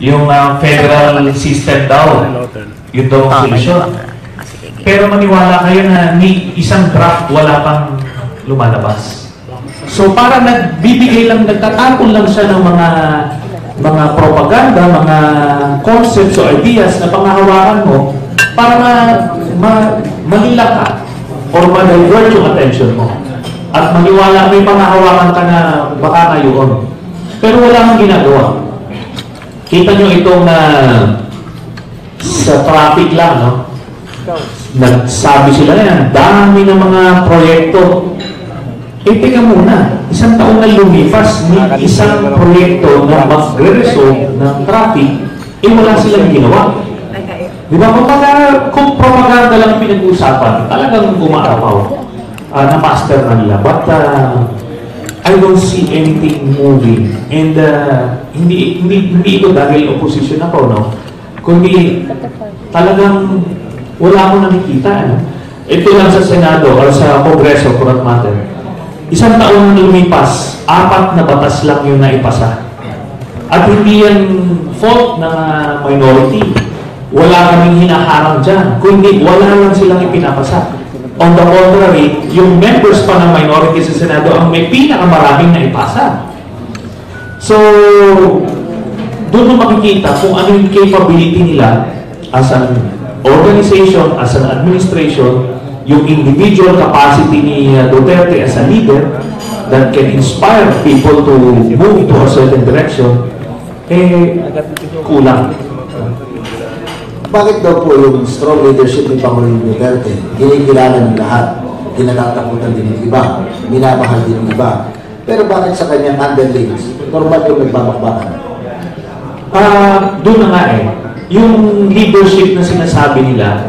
Yung federal system daw, yun daw ang solusyon. Pero maniwala kayo na ni isang draft wala pang lumalabas. So para nagbibigay lang, nagtatapon lang siya ng mga propaganda, mga concepts o ideas na panghahawakan mo para malila ka or ma-divert yung attention mo. At maniwala may panghahawakan ka na baka ngayon. Pero wala kang ginagawa. Kita nyo itong sa traffic lang, no? Nagsabi sila na dami ng mga proyekto. Teka muna, isang taon na lumipas, isang proyekto na magre-resolve ng traffic, wala silang ginawa. Di ba? Kung propaganda lang pinag-uusapan, talagang umaarapaw. Na-master na nila. But I don't see anything moving. And hindi ito dahil opposition ako, no? Kundi talagang wala akong nakikita. Ano? Ito lang sa Senado or sa Kongreso, for that matter. Isang taon na lumipas, 4 na batas lang yung naipasa. At hindi yan fault ng minority. Wala kaming hinaharang dyan. Kundi wala lang silang ipinapasa. On the contrary, yung members pa ng minority sa Senado ang may pinakamaraming naipasa. So, doon mo makikita kung ano yung capability nila as an organization, as an administration, yung individual capacity ni Duterte as a leader that can inspire people to move to a certain direction, kulang. Bakit daw po yung strong leadership ni Pangulong Duterte, kinikilala ng lahat, kinatatakutan din ng iba, minamahal din ng iba, pero bakit sa kanyang underlings, normal yung nagbabakbakan? Doon na nga yung leadership na sinasabi nila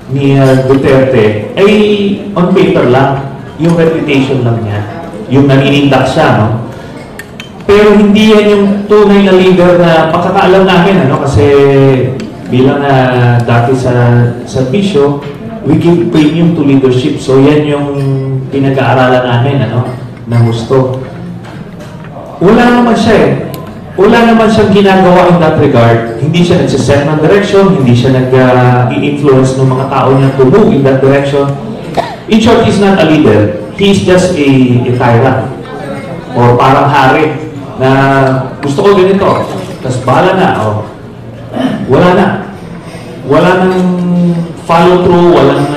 ni Duterte ay on paper lang, yung reputation lang niya, yung naninindak siya, no? Pero hindi yan yung tunay na leader na pagkakaalam namin, ano? Kasi bilang dati sa bisyo, we give premium to leadership. So yan yung pinag-aaralan namin, ano, na gusto. Wala naman siya Wala naman siyang ginagawa in that regard. Hindi siya nagsiset ng direction, hindi siya nag-i-influence ng mga tao niya to move in that direction. In short, he's not a leader. He's just a tyrant. Or parang hari na gusto ko ganito. Tapos bahala na. Wala na. Wala nang follow-through, walang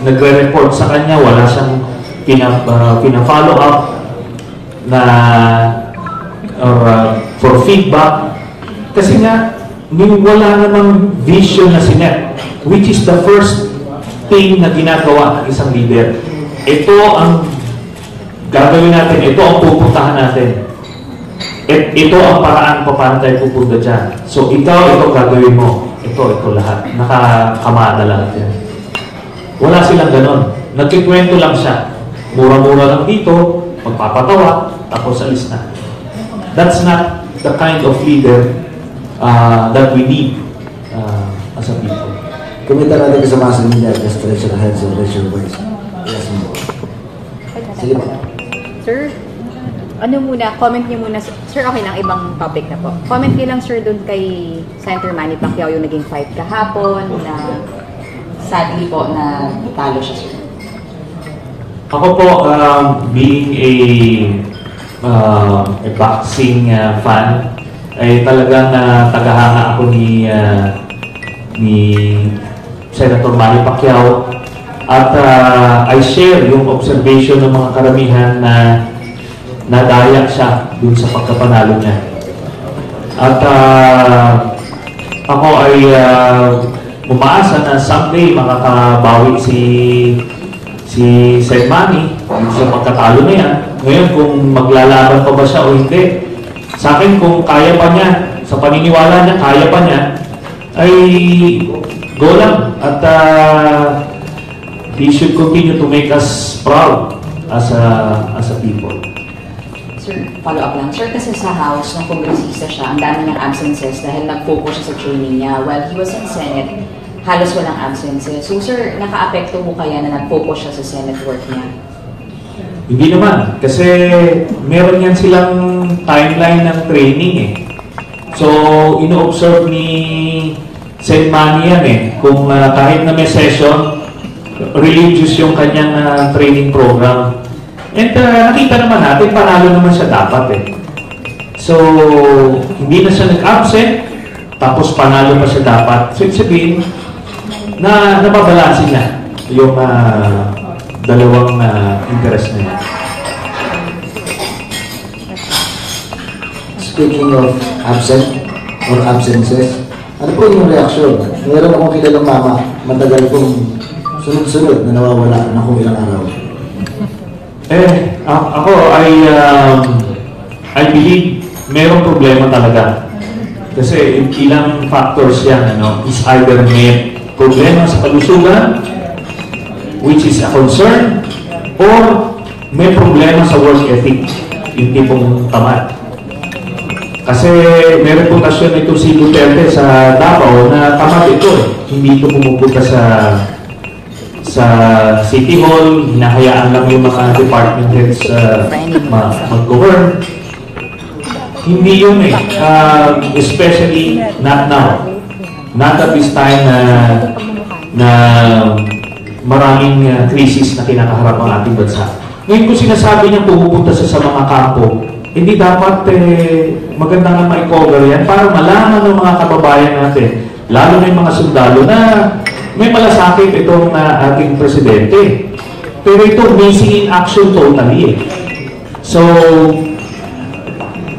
nagre-report sa kanya, wala siyang pina-follow up na for feedback. Kasi nga, wala namang vision na sinet, which is the first thing na ginagawa ng isang leader. Ito ang gagawin natin, ito ang pupuntahan natin. Ito ang paraan pa paano tayo pupunta dyan. So, ito gagawin mo. Ito lahat. Nakakamada lahat yan. Wala silang ganon. Nagkikwento lang siya. Mura-mura lang dito, magpapatawa, tapos alis na. That's not the kind of leader that we need as a people. Kumita natin kasama sa media, just raise your hands and raise your voice. Yes, mo. Sige po. Sir, ano muna, comment niyo muna. Sir, okay lang, ibang topic na po. Comment niyo lang, sir, doon kay Senator Manny Pacquiao yung naging fight kahapon na sadly po na talo siya, sir. Ako po, being a boxing fan, ay talagang tagahanga ako ni Senator Manny Pacquiao. At I share yung observation ng mga karamihan na nadaya siya dun sa pagkapanalo niya. At ako ay umaasa na someday makakabawi si Sen Manny sa pagkatalo na yan. Ngayon, kung maglalaban pa ba siya o hindi, sa akin kung kaya pa niya, sa paniniwala niya, kaya pa niya, ay go lang. At he should continue to make us proud as a people. Sir, follow up lang. Sir, kasi sa House, nung kongresista siya, ang dami niyang absences dahil nag-focus siya sa training niya. While he was in Senate, halos walang absences. So, sir, naka-apekto mo kaya na nag-focus siya sa Senate work niya? Hindi naman. Kasi meron yan silang timeline ng training So, ino-observe ni Sen Manny yan kung kahit na may session, religious yung kanyang training program. And nakita naman natin, panalo naman siya dapat So, hindi na siya nag-absent, tapos panalo pa siya dapat. So, sabihin, na nababalansin niya yung dalawang interest niya. Speaking of absent or absences, ano po yung reaksyon? Meron akong kilalang mama, matagal kong sunod-sunod na nawawala na kung ilang araw. Ako, I believe merong problema talaga. Kasi ilang factors yan, is either may problema sa kalusugan, which is a concern, or may problema sa work ethic, yung tipong tamad. Kasi may reputasyon ito si Duterte sa Davao na tamad ito Hindi ito pumupunta sa City Hall, hinahayaan lang yung mga department heads mag-govern. Hindi yun especially not now. Not at this time na maraming krisis na kinakaharap ang ating bansa. Ngayon kung sinasabi niya pumupunta sa mga kampo, hindi dapat maganda nga ma-cover yan para malaman ng mga kababayan natin, lalo na yung mga sundalo na may malasakit itong ating presidente. Pero ito, missing in action totally So,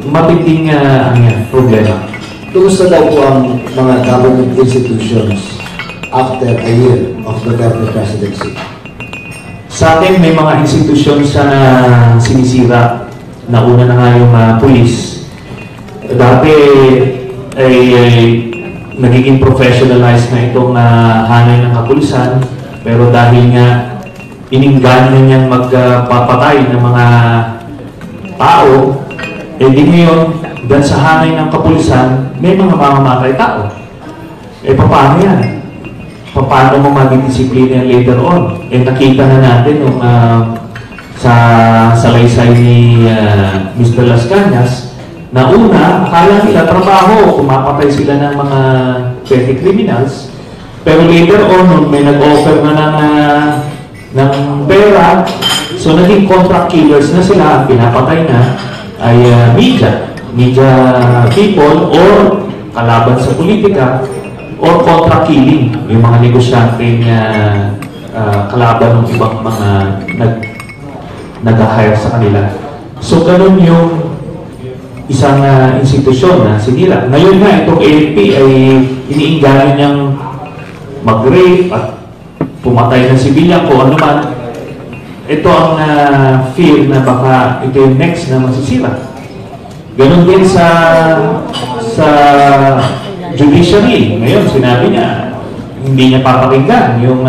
matinding problema. Kumusta daw po ang mga government institutions after a year of the Duterte presidency? Sa atin, may mga institutions na sinisira. Nauna na nga yung police. Dati ay nagiging professionalized na itong hanay ng kapulisan, pero dahil nga ininggan niyang magpapatay ng mga tao, di ngayon, dahil sa hanay ng kapulisan, may mga mamamatay tao. Paano yan? Paano mo magdidisiplina yan later on? Nakita na natin nung sa salaysay ni Mr. Las Cañas, na una, akala nila trabaho, kumapatay sila ng mga petty criminals, pero later on, nung may nag-offer na ng pera, so naging contract killers na sila, ang pinapatay na ay media people or kalaban sa politika or contract killing, yung mga negosyante kalaban ng ibang mga nag-hire sa kanila. So, ganun yung isang institusyon na sinira. Ngayon nga, itong AFP ay iniinggalan niyang mag-rape at pumatay ng sibilyan ko ano man. Ito ang fear na baka ito yung next na masisira. Ganun din sa judiciary. Ngayon, sinabi niya, hindi niya papakinggan yung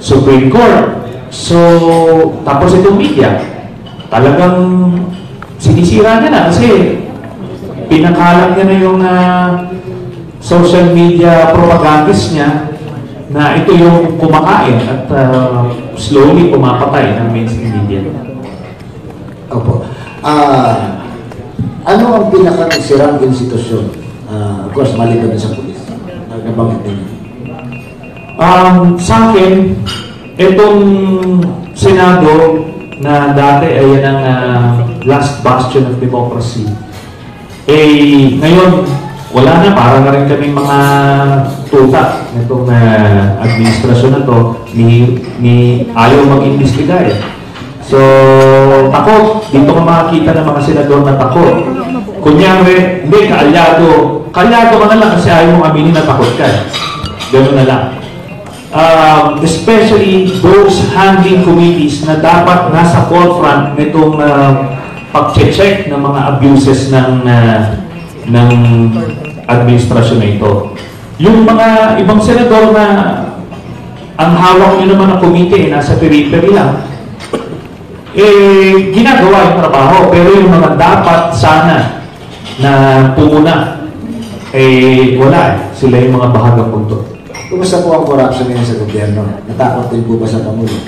Supreme Court. So, tapos itong media, talagang sinisira niya na kasi pinakalat niya na yung social media propagandist niya na ito yung kumakain at slowly pumapatay ng mainstream media. Opo. Ano ang pinakasirang institusyon? Of course, maliban na sa pulis. Nabanggit niyo. Sa akin, itong Senado na dati ay yan ang last bastion of democracy. Ngayon, wala na, para na rin kaming mga tuta nitong administrasyon na to, ni ayaw mag-imbestiga So, takot. Dito ka makakita ng mga senador na takot. Kunyari, hindi, kaalyado. Kaalyado ka na lang kasi ayaw mong aminin na takot ka. Gano'n na lang. Especially those handling committees na dapat nasa forefront nitong pag-check ng mga abuses ng administrasyon na ito. Yung mga ibang senador na ang hawak nyo naman ng committee nasa periphery lang, ginagawa yung trabaho, pero yung mga dapat sana na pumuna, wala sila yung mga bahagang punto. Kumusta po ang corruption ngayon sa gobyerno? Natakot din po ba sa Pangulo?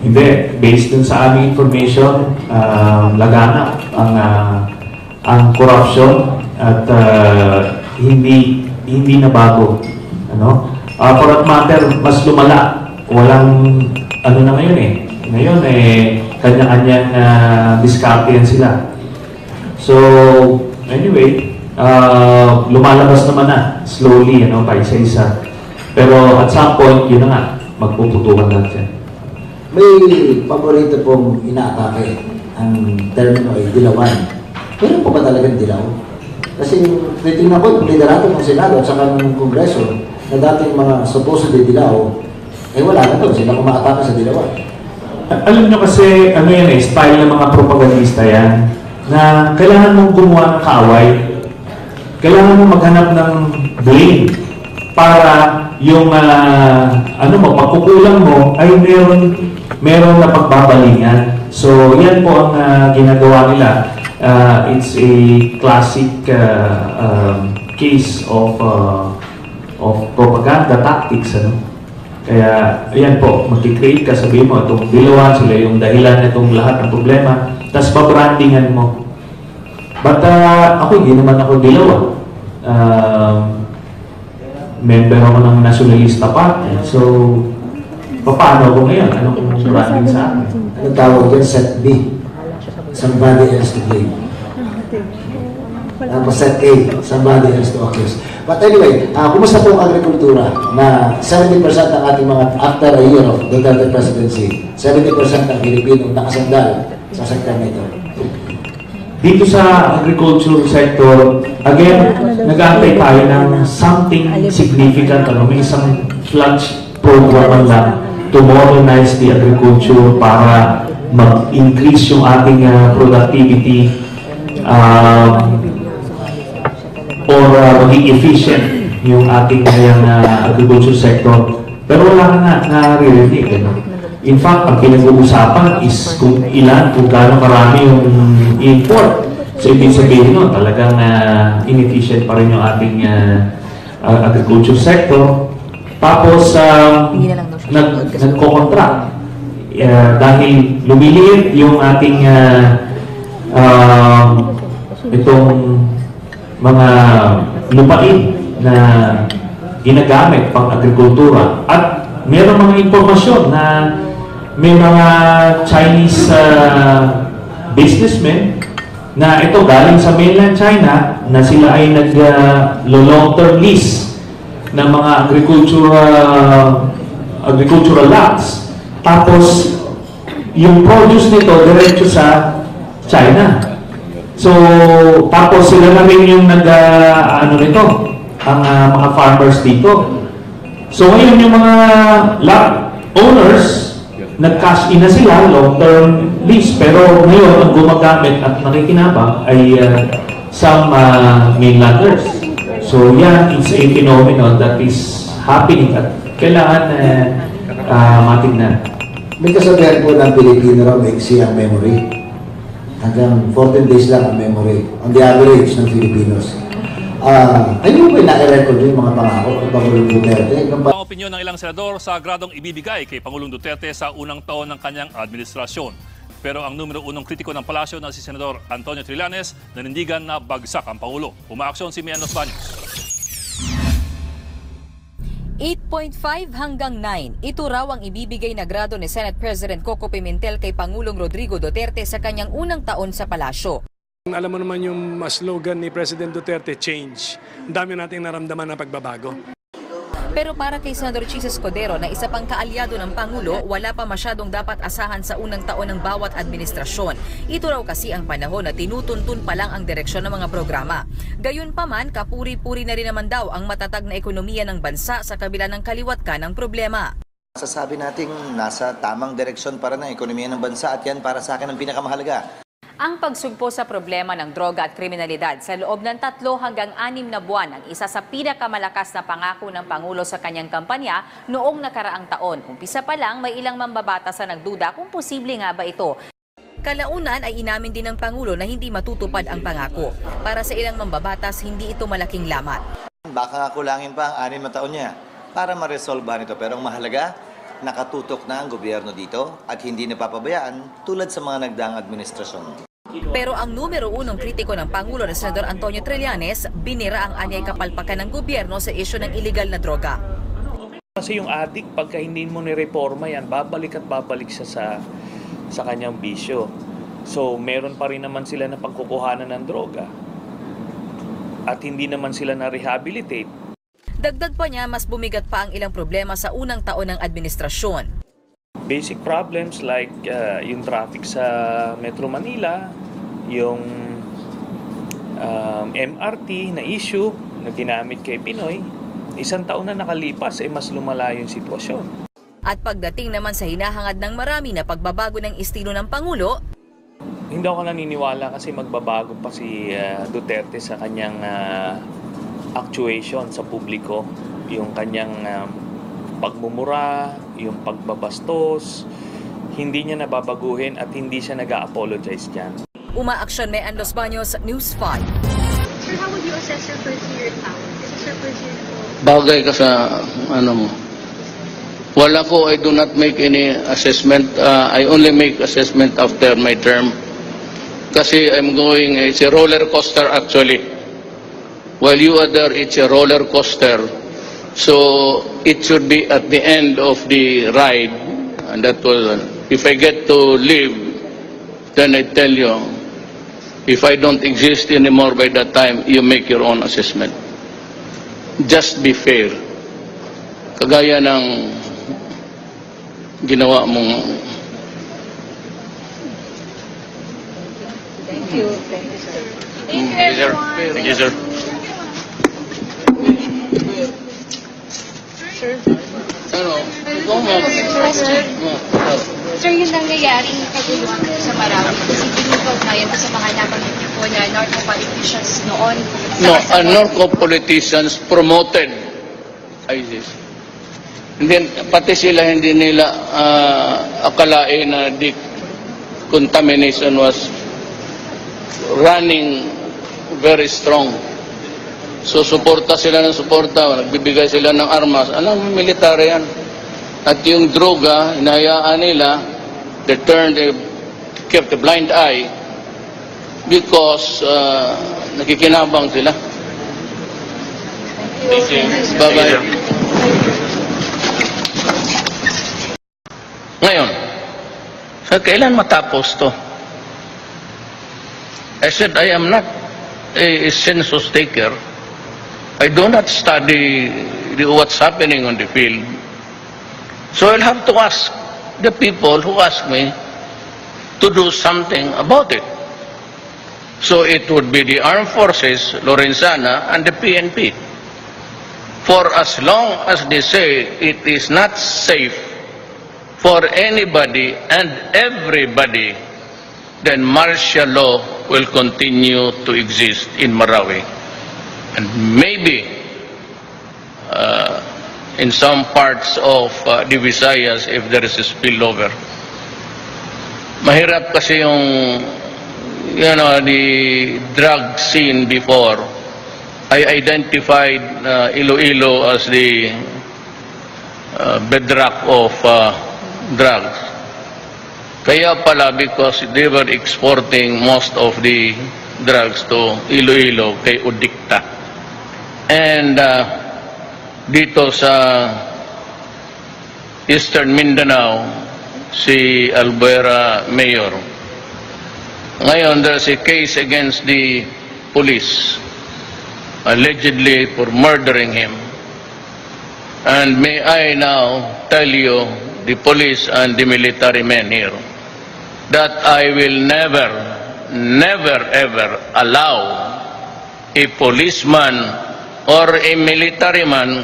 Hindi. Based dun sa aming information, laganap ang corruption. at hindi na bago. Ano? For that matter, mas lumala. Walang ano na ngayon eh. Ngayon kanya-kanyang diskarte yan sila. So, anyway, lumalabas naman na slowly, pa isa-isa. Pero at some point, yun na nga, magpuputukan lahat yan. May paborito pong inaatake. Ang termino ay dilawan. Pero pa ba talagang dilaw? Kasi titingnan ko yung liderato ng Senado at saka ng Kongreso na dating mga supposedly dilaw, wala na to. Sila kumaatake sa dilawan. Alam nyo kasi, style ng mga propagandista yan, na kailangan mong gumawa ng kaaway, kailangan mong maghanap ng blame para yung pagkukulang mo ay meron na pagbabalingan. So, yan po ang ginagawa nila. It's a classic case of propaganda tactics. Kaya, ayan po, mag-create ka, sabihin mo, itong dilawan, sila yung dahilan itong lahat ng problema, tapos pabrandingan mo. But ako, hindi naman ako dilawan. Member ako ng Nationalista Party. So, paano ako ngayon? Anong branding sa akin? Anong tawag yan? Set B. Somebody else to blame. Set A. Somebody else to accuse. But anyway, kumusta po ang agrikultura na 70% ng ating mga after a year of Duterte presidency, 70% ng Pilipino nakasandal sa sektor nito? Dito sa agriculture sector, again, nag-aantay tayo ng something significant. May isang flash program lang to modernize the agriculture para mag-increase yung ating productivity or maging efficient yung ating agriculture sector. Pero wala na naririnig. In fact, ang pinag-uusapan is kung gaano marami yung import. So, ibig sabihin nun, talagang inefficient pa rin yung ating agriculture sector. Tapos, nagko-contract. Dahil lumiliit yung ating itong mga lupain na ginagamit pang agrikultura. At meron mga impormasyon na may mga Chinese businessmen na ito galing sa mainland China na sila ay nag-long-term lease ng mga agricultural lands. Tapos, yung produce nito diretso sa China. So, tapos sila na rin yung nito, ang mga farmers dito. So, ngayon yung mga lot owners, nag-cash in na sila, long-term lease. Pero ngayon, ang gumagamit at nakikinabang ay some mainlanders. So, yan, it's a phenomenon that is happening at kailangan matignan. May kasabihan po ng Pilipino raw, maiksi ang memory. Hanggang 14 days lang ang memory on the average ng Filipinos. Ayun ba na-record yung mga pangako ng Pangulong Duterte? Ang opinyon ng ilang senador sa gradong ibibigay kay Pangulong Duterte sa unang taon ng kanyang administrasyon. Pero ang numero unong kritiko ng palasyo na si Senador Antonio Trillanes nanindigan na bagsak ang Pangulo. Umaaksyon si Mian Los Baños. 8.5 hanggang 9. Ito raw ang ibibigay na grado ni Senate President Coco Pimentel kay Pangulong Rodrigo Duterte sa kanyang unang taon sa palasyo. Alam mo naman yung slogan ni President Duterte, change. Ang dami nating naramdaman na pagbabago. Pero para kay Senador Chis Escudero na isa pang kaalyado ng Pangulo, wala pa masyadong dapat asahan sa unang taon ng bawat administrasyon. Ito raw kasi ang panahon na tinutuntun pa lang ang direksyon ng mga programa. Gayunpaman, kapuri-puri na rin naman daw ang matatag na ekonomiya ng bansa sa kabila ng kaliwat ka ng problema. Sasabi natin nasa tamang direksyon para ng ekonomiya ng bansa at yan para sa akin ang pinakamahalaga. Ang pagsugpo sa problema ng droga at kriminalidad sa loob ng 3 hanggang 6 na buwan ang isa sa pinakamalakas na pangako ng Pangulo sa kanyang kampanya noong nakaraang taon. Umpisa pa lang, may ilang mambabatas na nagduda kung posible nga ba ito. Kalaunan ay inamin din ng Pangulo na hindi matutupad ang pangako. Para sa ilang mambabatas, hindi ito malaking lamat. Baka nga kulangin pa ang 6 na taon niya para maresolbahan ito. Pero ang mahalaga, nakatutok na ang gobyerno dito at hindi napapabayaan tulad sa mga nagdaang administrasyon. Pero ang numero unong kritiko ng Pangulo na Senador Antonio Trillanes, binira ang anyay kapalpakan ng gobyerno sa isyu ng iligal na droga. Kasi yung addict, pagka hindi mo nireforma yan, babalik at babalik siya sa kanyang bisyo. So, meron pa rin naman sila na pagkukuhanan ng droga. At hindi naman sila na-rehabilitate. Dagdag pa niya, mas bumigat pa ang ilang problema sa unang taon ng administrasyon. Basic problems like yung traffic sa Metro Manila, yung MRT na issue na ginamit kay Pinoy, isang taon na nakalipas ay mas lumala yung sitwasyon. At pagdating naman sa hinahangad ng marami na pagbabago ng estilo ng Pangulo, Hindi ako naniniwala kasi magbabago pa si Duterte sa kanyang actuation sa publiko, yung kanyang pagmumura, yung pagbabastos, hindi niya nababaguhin at hindi siya nag-a-apologize dyan. umaaksyon Mean Los Baños, News 5. Sir, how would you assess your first year now? This is your first year now. Bagay ka sa ano mo. Wala ko, I do not make any assessment. I only make assessment after my term. Kasi I'm going, it's a roller coaster actually. While you are there, it's a roller coaster. So it should be at the end of the ride. And that will, if I get to leave, then I tell you, if I don't exist anymore by that time, you make your own assessment. Just be fair. Kagaya ng ginawa mong... Thank you. Thank you, sir. Thank you, sir. Thank you, sir. Sir, Ano? Ikaw mo. question. Sir, yung nangyayaring kaguluhan sa Marawi, kasi pinipagnayan sa mga nabanggit po na narco-politicians noon. No, narco-politicians promoted ISIS. Hindi, pati sila hindi nila akalain na the contamination was running very strong. So, suporta sila ng suporta, nagbibigay sila ng armas. Anong military yan? At yung droga, hinahayaan nila, they kept a blind eye because nakikinabang sila. Thank you. Bye-bye. Ngayon, sa kailan matapos to? I said, I am not a census taker. I do not study what's happening on the field. So I'll have to ask the people who ask me to do something about it. So it would be the Armed Forces, Lorenzana, and the PNP. For as long as they say it is not safe for anybody and everybody, then martial law will continue to exist in Marawi. And maybe in some parts of the Visayas if there is a spillover. Mahirap kasi yung, the drug scene before. I identified Iloilo as the bedrock of drugs. Kaya pala because they were exporting most of the drugs to Iloilo kay Udikta. And dito sa Eastern Mindanao, si Albuera Mayor. Ngayon, there's a case against the police, allegedly for murdering him. And may I now tell you, the police and the military men here, that I will never, never, ever allow a policeman or a military man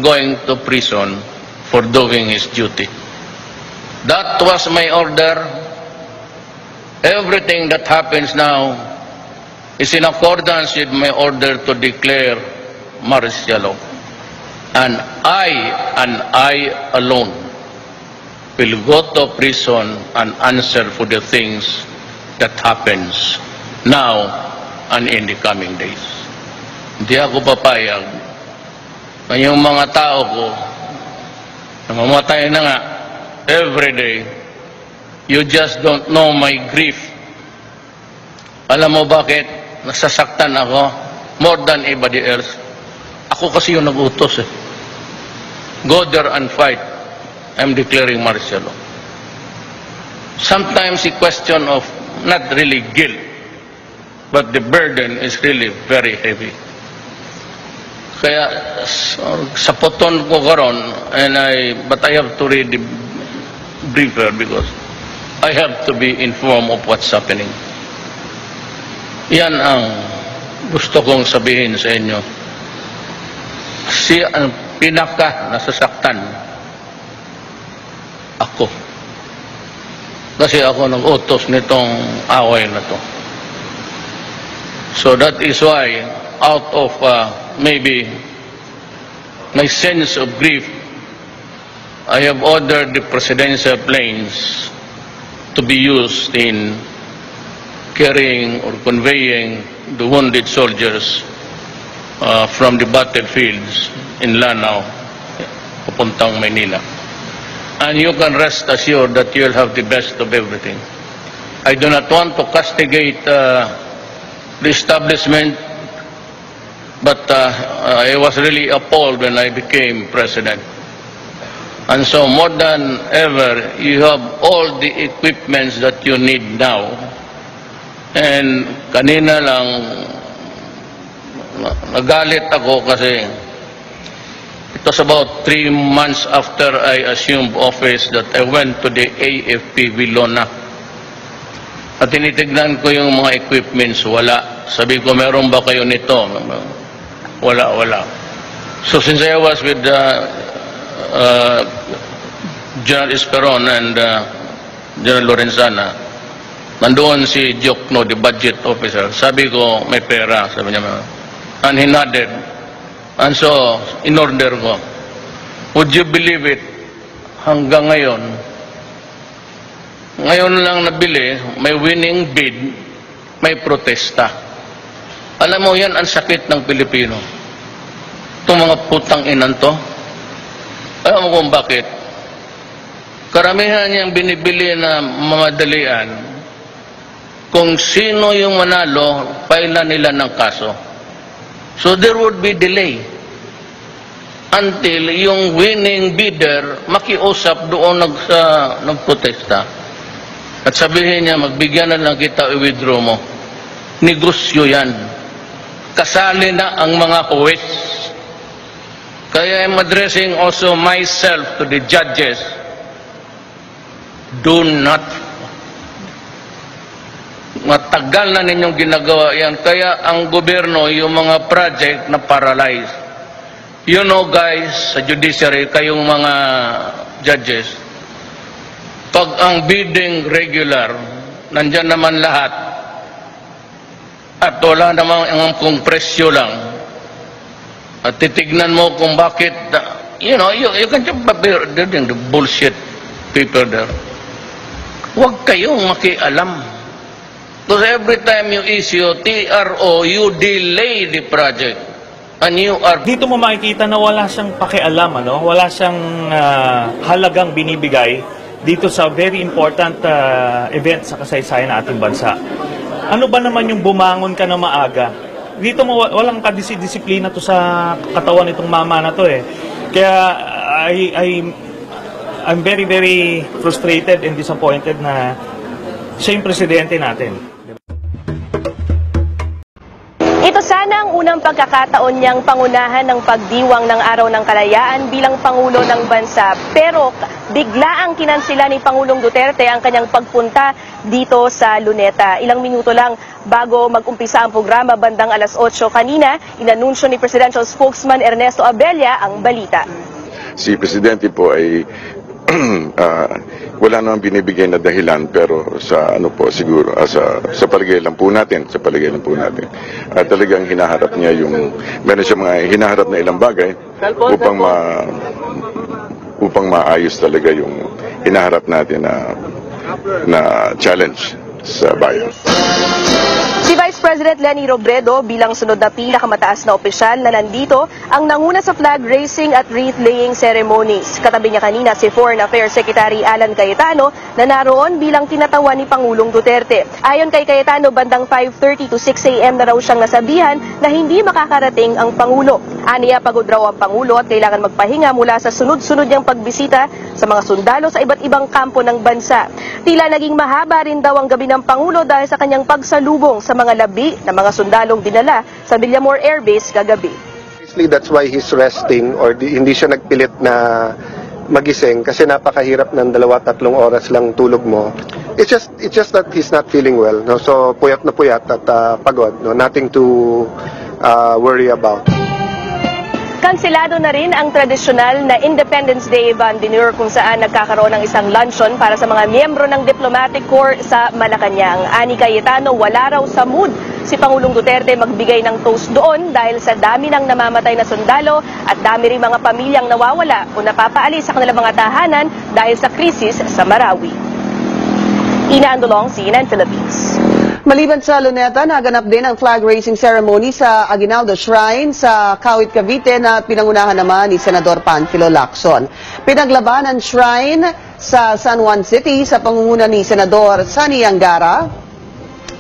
going to prison for doing his duty. That was my order. Everything that happens now is in accordance with my order to declare martial law. And I alone will go to prison and answer for the things that happens now and in the coming days. Hindi ako papayag na yung mga tao ko namamatay na nga every day. You just don't know my grief Alam mo bakit nasasaktan ako more than anybody else? Ako kasi yung nag-utos eh. Go there and fight. I'm declaring martial law. Sometimes a question of not really guilt, but the burden is really very heavy. Kaya sa poton ko karon, but I have to read the briefer because I have to be informed of what's happening. Yan ang gusto kong sabihin sa inyo. Ang pinaka nasasaktan ako. Kasi ako nag-utos nitong away na to. So that is why, out of maybe my sense of grief, I have ordered the presidential planes to be used in carrying or conveying the wounded soldiers from the battlefields in Lanao, papuntang Maynila. And you can rest assured that you'll have the best of everything. I do not want to castigate the establishment, but I was really appalled when I became president. And so more than ever, you have all the equipments that you need now. And kanina lang, nagalit ako kasi it was about 3 months after I assumed office that I went to the AFP Vilona. At tinitignan ko yung mga equipments, wala. Sabi ko, meron ba kayo nito? Wala. So since I was with General Esperon and General Lorenzana, nandoon si Jokno, the budget officer. Sabi ko, may pera. Sabi niya, and he nodded. And so, in order ko, would you believe it, hanggang ngayon lang nabili, may winning bid, may protesta. Alam mo, yan ang sakit ng Pilipino. Itong mga putang inan to, alam mo kung bakit? Karamihan niyang binibili na mamadalian, kung sino yung manalo, pailan nila ng kaso. So there would be delay until yung winning bidder makiusap doon nagprotesta. At sabihin niya, magbigyan na lang kita, i-withdraw mo. Negosyo yan. Kasali na ang mga huwes. Kaya I'm addressing also myself to the judges. Do not. Matagal na ninyong ginagawa yan. Kaya ang gobyerno, yung mga project na paralyzed. You know guys, sa judiciary, kayong mga judges, pag ang bidding regular, nandyan naman lahat, at wala naman ang presyo lang, at titignan mo kung bakit, you know, you can just the bullshit people there. Huwag kayong makialam. Because every time you issue TRO, you delay the project. And you are... Dito mo makikita na wala siyang pakialam, wala siyang halagang binibigay dito sa very important event sa kasaysayan ng ating bansa. Ano ba naman yung bumangon ka na maaga? Dito mo walang kadisiplina to sa katawan itong mama na to eh. Kaya I'm very, very frustrated and disappointed na siya yung presidente natin. Ito sana ang unang pagkakataon niyang pangunahan ng pagdiwang ng Araw ng Kalayaan bilang Pangulo ng Bansa. Pero bigla ang kinansila ni Pangulong Duterte ang kanyang pagpunta dito sa Luneta. Ilang minuto lang bago mag-umpisa ang programa bandang alas 8 kanina, inanunsyo ni Presidential Spokesman Ernesto Abella ang balita. Si Presidente po ay wala namang binibigay na dahilan, pero sa siguro sa palagay lang po natin, talagang hinaharap niya meron siya mga hinaharap na ilang bagay upang maayos talaga yung hinaharap natin na challenge sa bayan. Si Vice President Leni Robredo bilang sunod na pinakamataas na opisyal na nandito ang nanguna sa flag raising at wreath-laying ceremonies. Katabi niya kanina si Foreign Affairs Secretary Alan Cayetano na naroon bilang tinatawan ni Pangulong Duterte. Ayon kay Cayetano, bandang 5:30 to 6 a.m. na raw siyang nasabihan na hindi makakarating ang Pangulo. Aniya, pagod raw ang Pangulo at kailangan magpahinga mula sa sunod-sunod niyang pagbisita sa mga sundalo sa iba't ibang kampo ng bansa. Tila naging mahaba rin daw ang gabi ng Pangulo dahil sa kanyang pagsalubong sa mga labi na mga sundalong dinala sa Villamor Air Base kagabi. That's why he's resting or hindi siya nagpilit na magising kasi napakahirap ng 2-3 oras lang tulog mo. It's just that he's not feeling well, no? So puyat na puyat at pagod, no? Nothing to worry about. Kanselado na rin ang tradisyonal na Independence Day Vandinur kung saan nagkakaroon ng isang luncheon para sa mga miyembro ng Diplomatic Corps sa Malacanang. Ani Cayetano, wala raw sa mood si Pangulong Duterte magbigay ng toast doon dahil sa dami ng namamatay na sundalo at dami rin mga pamilyang nawawala o napapaalis sa kanilang mga tahanan dahil sa krisis sa Marawi. Ina Andolong, CNN Philippines. Maliban sa Luneta, naganap din ang flag raising ceremony sa Aguinaldo Shrine sa Kawit, Cavite na pinangunahan naman ni Senador Panfilo Lacson. Pinaglaban ang shrine sa San Juan City sa pangunguna ni Senador Sani Angara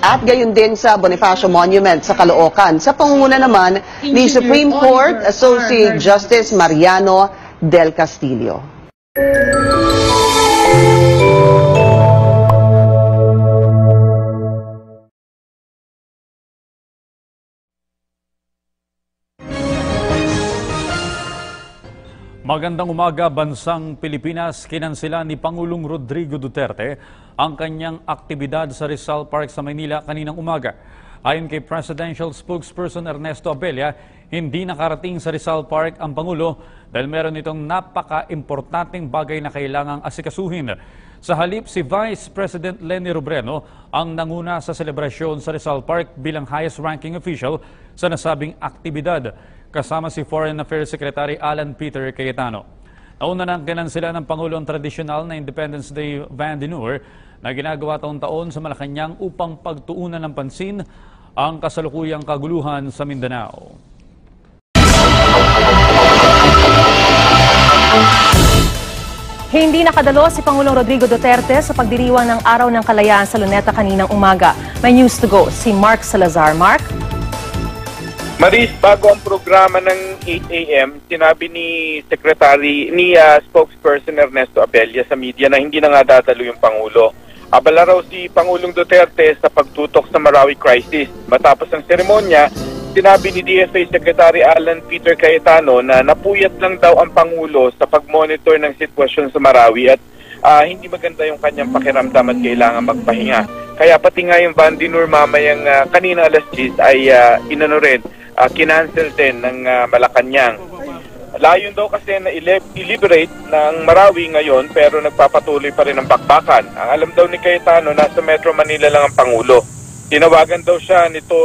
at gayon din sa Bonifacio Monument sa Caloocan sa pangunguna naman ni Supreme Court Associate Justice Mariano Del Castillo. Magandang umaga, bansang Pilipinas. Kinansela ni Pangulong Rodrigo Duterte ang kanyang aktibidad sa Rizal Park sa Maynila kaninang umaga. Ayon kay Presidential Spokesperson Ernesto Abella, hindi nakarating sa Rizal Park ang Pangulo dahil meron itong napaka-importanteng bagay na kailangang asikasuhin. Sa halip, si Vice President Leni Robredo ang nanguna sa selebrasyon sa Rizal Park bilang highest-ranking official sa nasabing aktibidad, kasama si Foreign Affairs Secretary Alan Peter Cayetano. Nauna nang kinansela ng Pangulo ang tradisyonal na Independence Day Vandinur na ginagawa taon-taon sa Malacanang upang pagtuunan ng pansin ang kasalukuyang kaguluhan sa Mindanao. Hindi nakadalo si Pangulong Rodrigo Duterte sa pagdiriwang ng Araw ng Kalayaan sa Luneta kaninang umaga. May news to go, si Mark Salazar. Mark? Maris, bago ang programa ng 8 a.m., sinabi ni spokesperson Ernesto Abella sa media na hindi na nga dadalo yung Pangulo. Abala raw si Pangulong Duterte sa pagtutok sa Marawi crisis. Matapos ang seremonya, sinabi ni DFA Secretary Alan Peter Cayetano na napuyat lang daw ang Pangulo sa pag-monitor ng sitwasyon sa Marawi at hindi maganda yung kanyang pakiramdam at kailangan magpahinga. Kaya pati nga yung Vandinur mamayang kanina alas 10 ay kinancel din ng Malacanang. Layon daw kasi na i-liberate ng Marawi ngayon pero nagpapatuloy pa rin ang bakbakan. Ang alam daw ni Cayetano, nasa Metro Manila lang ang Pangulo. Tinawagan daw siya nito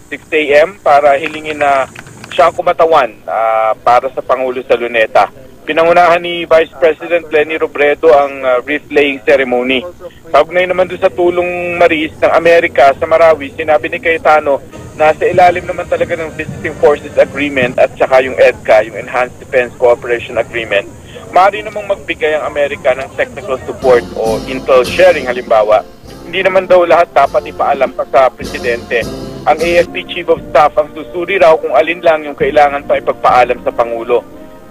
6 a.m. para hilingin na siya ang kumatawan para sa Pangulo sa Luneta. Pinangunahan ni Vice President Leni Robredo ang wreath-laying ceremony. Kaugnay naman doon sa tulong Maris ng Amerika sa Marawi, sinabi ni Cayetano, nasa ilalim naman talaga ng Visiting Forces Agreement at saka yung EDCA, yung Enhanced Defense Cooperation Agreement. Maaari namang magbigay ang Amerika ng technical support o intel sharing halimbawa. Hindi naman daw lahat dapat ipaalam pa sa Presidente. Ang AFP Chief of Staff ang susuri raw kung alin lang yung kailangan pa ipagpaalam sa Pangulo.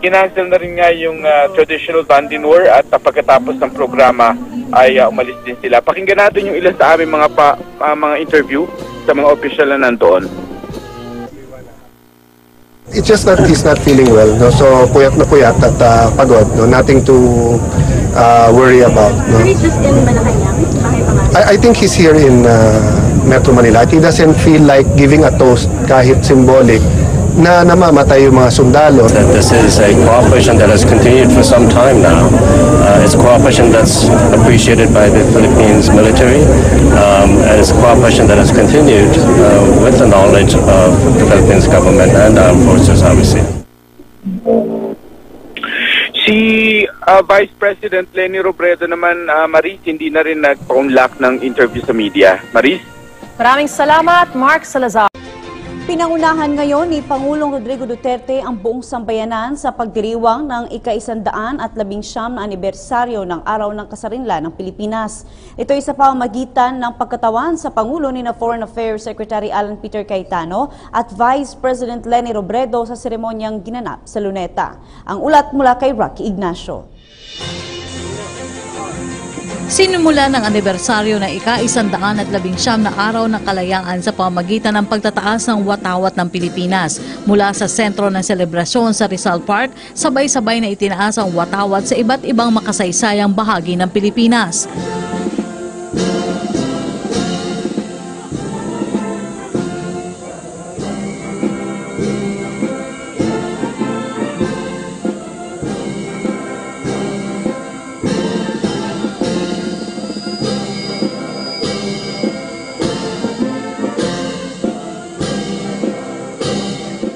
Kinancel na rin nga yung traditional Vandinur at pagkatapos ng programa ay umalis din sila. Pakinggan natin yung ilan sa aming mga interview sa mga opisyal na nandoon. It's just that he's not feeling well, no? So puyat na puyat at pagod, no? Nothing to worry about, no? I think he's here in Metro Manila. He doesn't feel like giving a toast kahit symbolic na namamatay yung mga sundalo. This is a cooperation that has continued for some time now. It's cooperation that's appreciated by the Philippines military, and it's cooperation that has continued with the knowledge of the Philippines government and armed forces, obviously. Si Vice President Leni Robredo naman, Maris, hindi na rin nag-unlock ng interview sa media. Maris? Maraming salamat, Mark Salazar. Pinangunahan ngayon ni Pangulong Rodrigo Duterte ang buong sambayanan sa pagdiriwang ng ika-119 na anibersaryo ng Araw ng Kasarinlan ng Pilipinas. Ito ay sa pamamagitan ng pagkatawan sa Pangulo ni Foreign Affairs Secretary Alan Peter Cayetano at Vice President Leni Robredo sa seremonyang ginanap sa Luneta. Ang ulat mula kay Rocky Ignacio. Sinimula ng anibersaryo ng ika-119 na Araw ng Kalayaan sa pamamagitan ng pagtataas ng watawat ng Pilipinas. Mula sa sentro ng selebrasyon sa Rizal Park, sabay-sabay na itinaas ang watawat sa iba't ibang makasaysayang bahagi ng Pilipinas.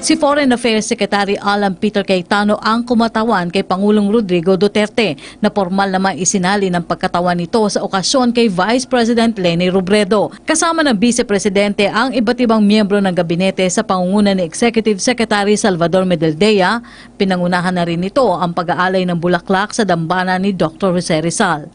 Si Foreign Affairs Secretary Alan Peter Cayetano ang kumatawan kay Pangulong Rodrigo Duterte na formal naman isinali ng pagkatawan nito sa okasyon kay Vice President Leni Robredo. Kasama ng Vice Presidente ang iba't ibang miyembro ng gabinete sa pangunguna ni Executive Secretary Salvador Medaldea. Pinangunahan na rin nito ang pag-aalay ng bulaklak sa dambana ni Dr. Jose Rizal.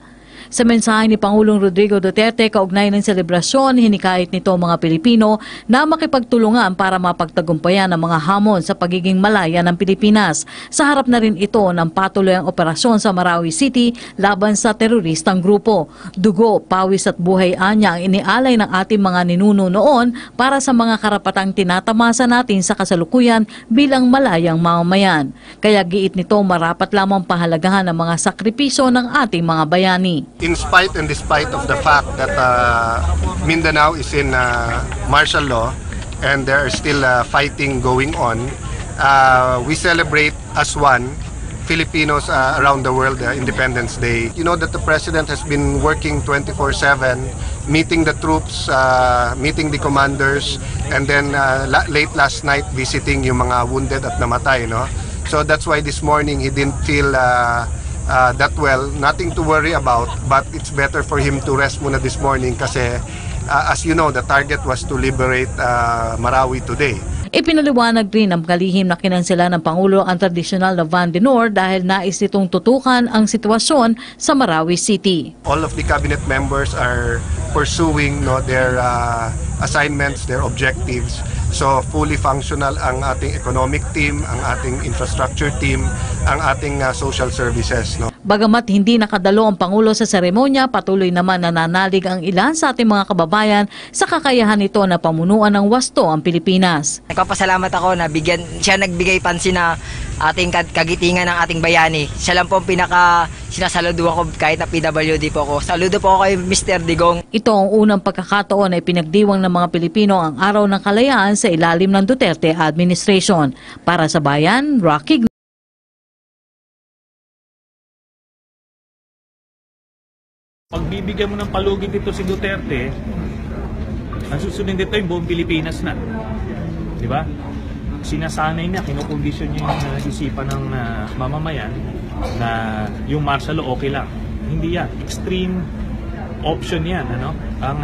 Sa mensahe ni Pangulong Rodrigo Duterte kaugnay ng selebrasyon, hinikayat nito ang mga Pilipino na makipagtulungan para mapagtagumpayan ang mga hamon sa pagiging malaya ng Pilipinas. Sa harap na rin ito ng patuloy ang operasyon sa Marawi City laban sa teroristang grupo. Dugo, pawis at buhay anya ang inialay ng ating mga ninuno noon para sa mga karapatang tinatamasa natin sa kasalukuyan bilang malayang mamamayan. Kaya giit nito marapat lamang pahalagahan ang mga sakripisyo ng ating mga bayani. In spite and despite of the fact that Mindanao is in martial law and there are still fighting going on, we celebrate as one Filipinos around the world Independence Day. You know that the President has been working 24/7, meeting the troops, meeting the commanders, and then late last night visiting yung mga wounded at namatay. No? So that's why this morning he didn't feel that well, nothing to worry about, but it's better for him to rest muna this morning kasi as you know, the target was to liberate Marawi today. Ipinaliwanag rin ng kalihim na kinansela ng Pangulo ang tradisyonal na Van de Noor dahil nais nitong tutukan ang sitwasyon sa Marawi City. All of the cabinet members are pursuing their assignments, their objectives. So fully functional ang ating economic team, ang ating infrastructure team, ang ating social services. Bagamat hindi nakadalo ang Pangulo sa seremonya, patuloy naman nananalig ang ilan sa ating mga kababayan sa kakayahan nito na pamunuan ng wasto ang Pilipinas. Nagpapasalamat ako na siya nagbigay pansin na ating kagitingan ng ating bayani. Siya lang po ang sinasaludo ako kahit na PWD po ako. Saludo po ako kay Mr. Digong. Ito ang unang pagkakataon na ipinagdiwang ng mga Pilipino ang Araw ng Kalayaan sa ilalim ng Duterte administration. Para sa Bayan, Rocky. Pagbibigyan mo ng palugid dito si Duterte, ang susunod dito yung buong Pilipinas na. Di ba? Sinasanay niya, kinukondisyon niya yung isipan ng mamamayan na yung martial law okay lang. Hindi yan. Extreme option yan. Ano? Ang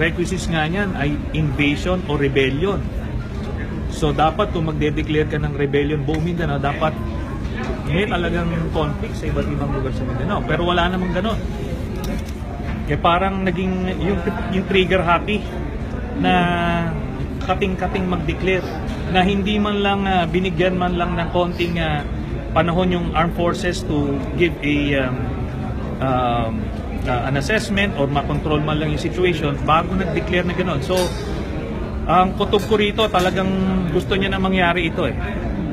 requisites nga niyan ay invasion o rebellion. So dapat kung magde-declare ka ng rebellion buong Mindanao, dapat may talagang conflict sa iba't ibang lugar sa Mindanao. Pero wala namang ganon. Kaya parang naging yung trigger happy na kating-kating mag-declare na hindi man lang binigyan man lang ng konting panahon yung armed forces to give an assessment or makontrol man lang yung situation bago nag-declare na gano'n. So, ang kutob ko rito talagang gusto niya na mangyari ito eh.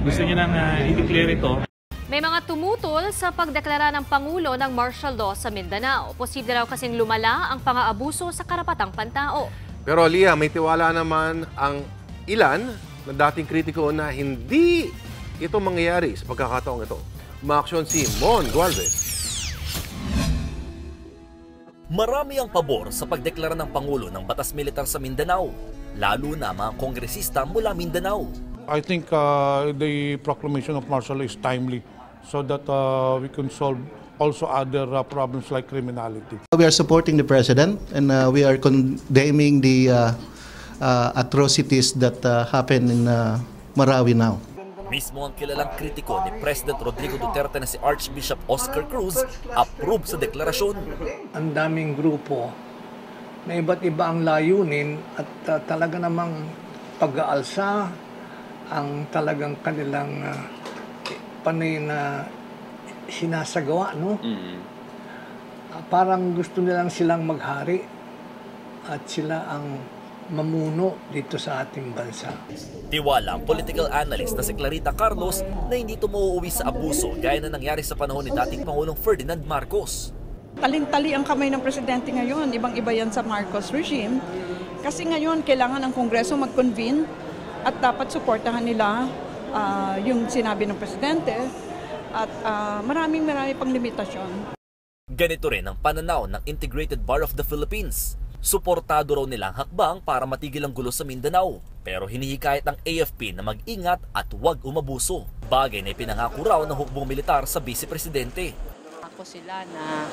Gusto niya nang i-declare ito. May mga tumutol sa pagdeklara ng Pangulo ng martial law sa Mindanao. Posible raw kasing lumala ang pang-aabuso sa karapatang pantao. Pero Lia, may tiwala naman ang ilan na dating kritiko na hindi ito mangyayari sa pagkakataong ito. Umaaksyon si Mon Gualvez. Marami ang pabor sa pagdeklara ng Pangulo ng batas militar sa Mindanao, lalo na mga kongresista mula Mindanao. I think the proclamation of martial law is timely so that we can solve also other problems like criminality. We are supporting the president and we are condemning the atrocities that happen in Marawi now. Mismo ang kilalang kritiko ni President Rodrigo Duterte na si Archbishop Oscar Cruz approve sa deklarasyon. Ang daming grupo na iba't iba ang layunin at talaga namang pag-aalsa ang talagang kanilang panay na sinasagawa, no? Parang gusto nilang silang maghari at sila ang mamuno dito sa ating bansa. Tiwala ang political analyst na si Clarita Carlos na hindi ito mauuwi sa abuso gaya na nangyari sa panahon ni dating Pangulong Ferdinand Marcos. Talintali ang kamay ng presidente ngayon, ibang-iba yan sa Marcos regime. Kasi ngayon kailangan ng Kongreso mag-convene at dapat suportahan nila yung sinabi ng presidente at marami pang limitasyon. Ganito rin ang pananaw ng Integrated Bar of the Philippines. Suportado raw nila ang hakbang para matigil ang gulo sa Mindanao. Pero hinihikayat ang AFP na mag-ingat at huwag umabuso. Bagay na ipinangako raw ng hukbong militar sa Vice Presidente. Ako sila na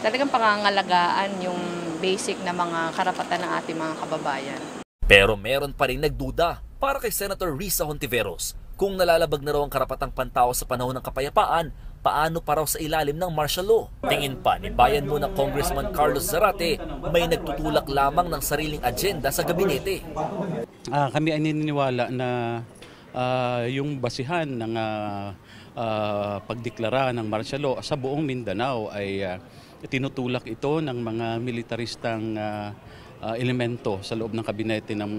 talagang pangangalagaan yung basic na mga karapatan ng ating mga kababayan. Pero meron pa rin nagduda para kay Senator Risa Hontiveros. Kung nalalabag na raw ang karapatang pantao sa panahon ng kapayapaan, paano pa raw sa ilalim ng martial law? Tingin pa ni Bayan Muna Congressman Carlos Zarate, may nagtutulak lamang ng sariling agenda sa gabinete. Kami ay naniniwala na yung basihan ng pagdeklara ng martial law sa buong Mindanao ay tinutulak ito ng mga militaristang elemento sa loob ng kabinete ng...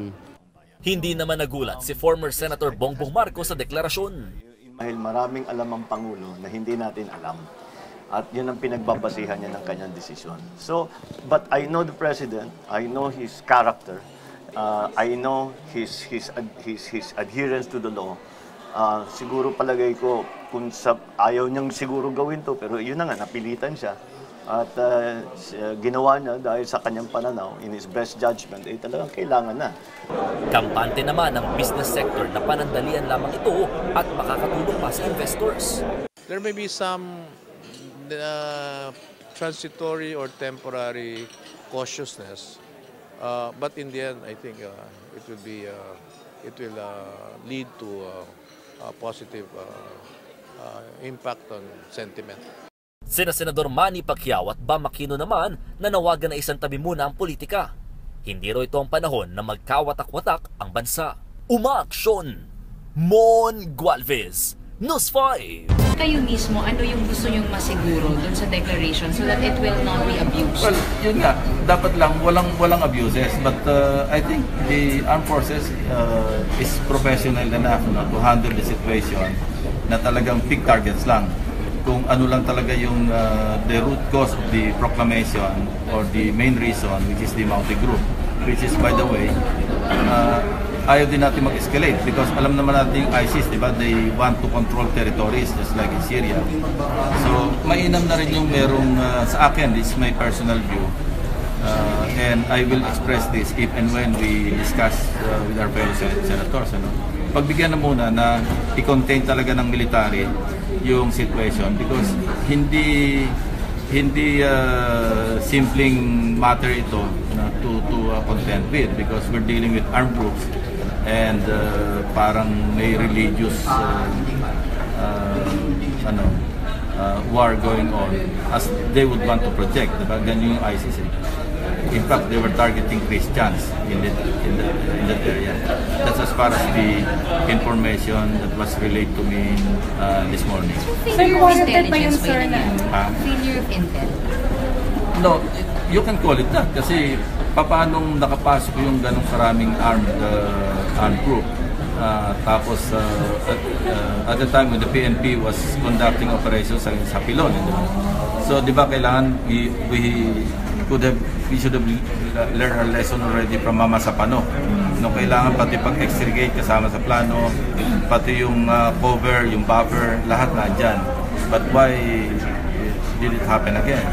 Hindi naman nagulat si former Senator Bongbong Marcos sa deklarasyon. Dahil maraming alam ang Pangulo na hindi natin alam. At yun ang pinagbabasihan niya ng kanyang desisyon. So, but I know the President, I know his character, I know his adherence to the law. Siguro palagay ko, kung ayaw niyang siguro gawin to, pero yun na nga, napilitan siya. At ginawa niya dahil sa kanyang pananaw, in his best judgment, talagang kailangan na. Kampante naman ng business sector na panandalian lamang ito at makakatulong pa sa investors. There may be some transitory or temporary cautiousness, but in the end, I think it will lead to a positive impact on sentiment. Sina Senador Manny Pacquiao at Bam Aquino naman nanawagan na isang tabi muna ang politika. Hindi raw ito ang panahon na magkawatak-watak ang bansa. Umaaksyon! Mon Gualvez, News 5! Kayo mismo, ano yung gusto nyong masiguro dun sa declaration so that it will not be abused? Well, yun nga, dapat lang walang abuses. But I think the armed forces is professional enough to handle the situation na talagang pick targets lang. Kung ano lang talaga yung the root cause of the proclamation or the main reason, which is the Mountain Group, which is, by the way, ayaw din natin mag-escalate because alam naman natin yung ISIS, di ba? They want to control territories just like in Syria. So, mainam na rin yung merong, sa akin, this is my personal view, and I will express this if and when we discuss with our fellow senators. Pagbigyan na muna na i-contain talaga ng military yung situation because hindi simpleng matter ito to contend with because we're dealing with armed groups and parang may religious war going on as they would want to project, diba? Ganyan yung ISIS. In fact, they were targeting Christians in that area. That's as far as the information that was relayed to me this morning. Failure of intelligence ba yun? Failure of intel? No, you can call it that kasi paanong nakapasok yung ganong karaming armed group. Tapos at the time when the PNP was conducting operations sa Pilon. So di ba kailangan we should have learned our lesson already from Mama Sapano. No, kailangan pati pag-extricate kasama sa plano, pati yung cover, yung buffer, lahat na dyan. But why did it happen again?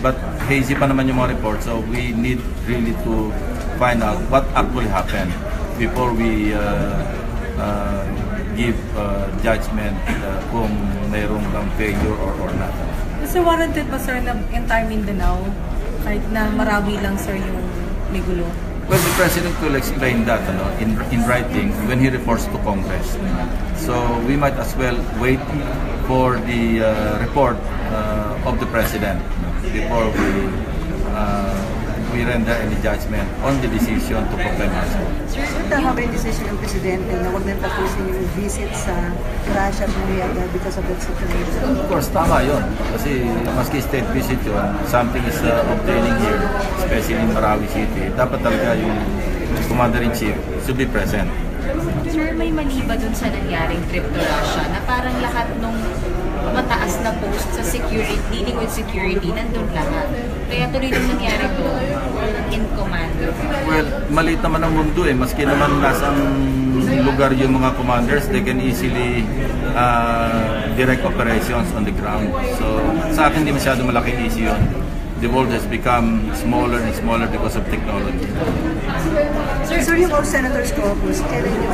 But hazy pa naman yung mga reports, so we need really to find out what actually happened before we give judgment kung mayroong bang failure or not. So warranted ba sir na entire Mindanao kahit na Marawi lang sir yung may gulo? Well, the President will explain that in writing when he reports to Congress. So we might as well wait for the report of the President before we render any judgment on the decision to proclaim martial law. Sir, tama ba yung decision ng Presidente na huwag nang tapusin yung visit sa Russia at Myanmar because of that situation? Of course, tama yun. Kasi maski state visit yun, something is obtaining here, especially in Marawi City. Dapat talaga yung Commander-in-Chief should be present. Sir, may mali ba dun sa nangyaring trip to Russia na parang lahat nung mataas na post sa security, dealing with security, nandun lahat. Kaya tuloy nung nangyari doon in command. Well, maliit naman ang mundo eh. Maski naman nasang lugar yung mga commanders, they can easily direct operations on the ground. So, sa akin, di masyado malaking issue yun. The world has become smaller and smaller because of technology. Sir, yung all senators caucus, kailan yung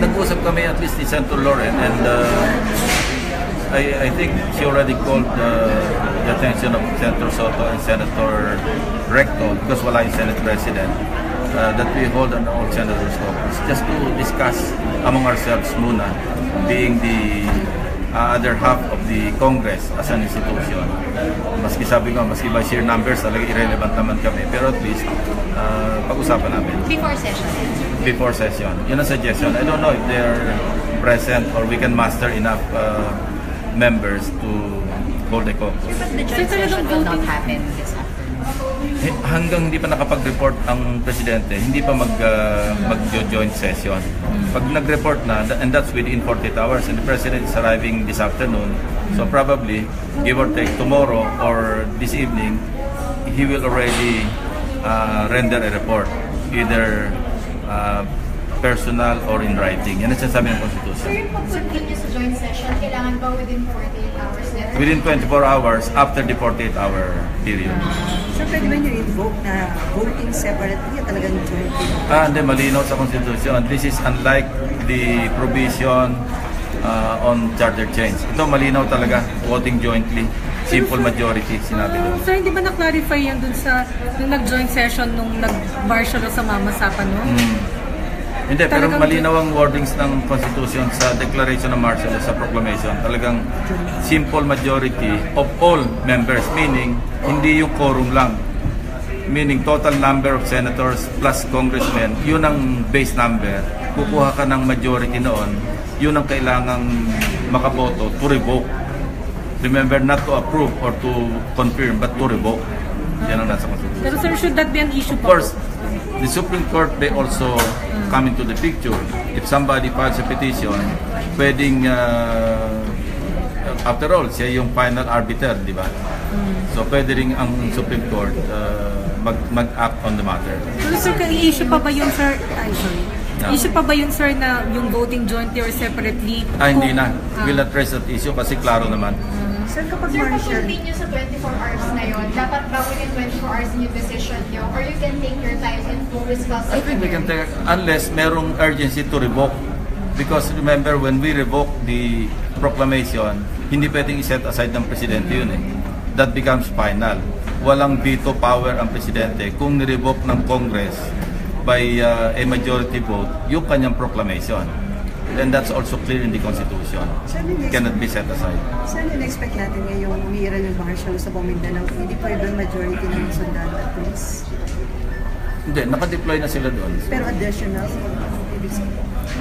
nag-usap kami at least ni Senator Lauren, and I think she already called the attention of Senator Soto and Senator Recto, because wala yung Senate President, that we hold an all senators caucus just to discuss among ourselves muna, being the other half of the Congress as an institution. Maski sabi ko, maski by sheer numbers, talaga irrelevant naman kami. Pero at least, pag-usapan namin. Before session? Before session. Yun ang suggestion. I don't know if they're present or we can muster enough members to hold a caucus. But the joint session will not happen this afternoon. Hanggang hindi pa nakapag-report ang Presidente, hindi pa mag-joint session. Pag nag-report na, and that's within 48 hours, and the President is arriving this afternoon, so probably, give or take tomorrow or this evening, he will already render a report, either personal or in writing. Yan ang sinasabi ng Constitution. So yung pag-continue sa joint session, kailangan ba within 48 hours? Within 24 hours after the 48-hour period. So pwede ba nyo invoke na voting separately at talagang jointly? Hindi, malinaw sa Constitution. This is unlike the provision on charter change. Ito malinaw talaga, voting jointly. Simple majority, sinabi doon. Sir, hindi ba na-clarify yan dun sa nung nag-joint session nung nag-martial law sa Mamasapan, no? Hindi, pero malinaw ang wordings ng Constitution sa Declaration of Martial Law, sa Proclamation. Talagang simple majority of all members, meaning hindi yung quorum lang. Meaning total number of senators plus congressmen, yun ang base number. Kukuha ka ng majority noon, yun ang kailangang makaboto to revoke. Remember, not to approve or to confirm, but to revoke. Yan ang nasa Constitution. Pero sir, should that be an issue po? Of course, the Supreme Court, they also come into the picture. If somebody files a petition, pwedeng, after all, siya yung final arbiter, di ba? So, pwede rin ang Supreme Court mag-act on the matter. So, sir, issue pa ba yun, sir? Issue pa ba yun, sir, na yung voting jointly or separately? Hindi na. We'll address that issue kasi klaro naman. Sir, kapag continue sa 24 hours na yun, dapat ba within 24 hours yung decision nyo? Or you can take your time and discuss it? I think we can take, unless merong urgency to revoke. Because remember, when we revoke the proclamation, hindi pwedeng i-set aside ng Presidente yun eh. That becomes final. Walang veto power ang Presidente kung nirevoke ng Congress by a majority vote yung kanyang proclamation. Then that's also clear in the Constitution. It cannot be set aside. Saan in-expect natin ngayong umiiral yung martial sa Mindanao? Hindi pa ibang majority ng sundalo at police? Hindi, nakadeploy na sila doon. Pero additional?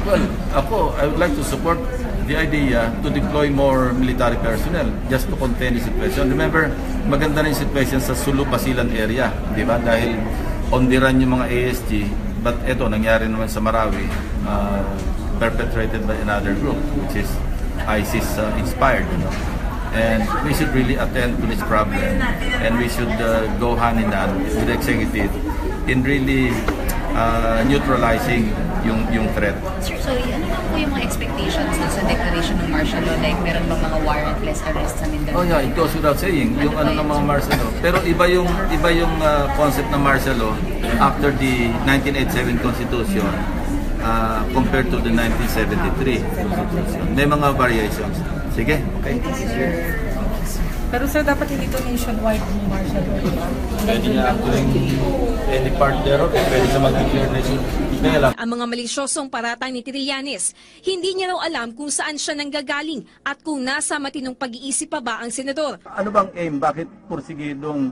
Well, ako, I would like to support the idea to deploy more military personnel just to contain the situation. Remember, maganda rin situation sa Sulu Basilan area, di ba? Dahil on the run yung mga ASG, but eto, nangyari naman sa Marawi, perpetrated by another group, which is ISIS-inspired, you know. And we should really attend to this problem, and we should go hand in hand with the executive in really neutralizing yung threat. Sir, so ano lang po yung mga expectations sa declaration ng martial law? Like, meron bang mga warrantless arrests sa Mindanao? Oh yeah, it goes without saying, yung ano ng mga martial law. Pero iba yung concept ng martial law after the 1987 Constitution. compared to the 1973 Constitution. May mga variations. Sige, okay. Pero sir, dapat hindi ito nationwide ng martial law, diba? Pwede niya doing any part thereof, pwede sa mag-declare nation. Ang mga malisyosong paratang ni Trillanes, hindi niya raw alam kung saan siya nanggagaling at kung nasa matinong pag-iisip pa ba ang senador. Ano bang aim? Bakit pursigidong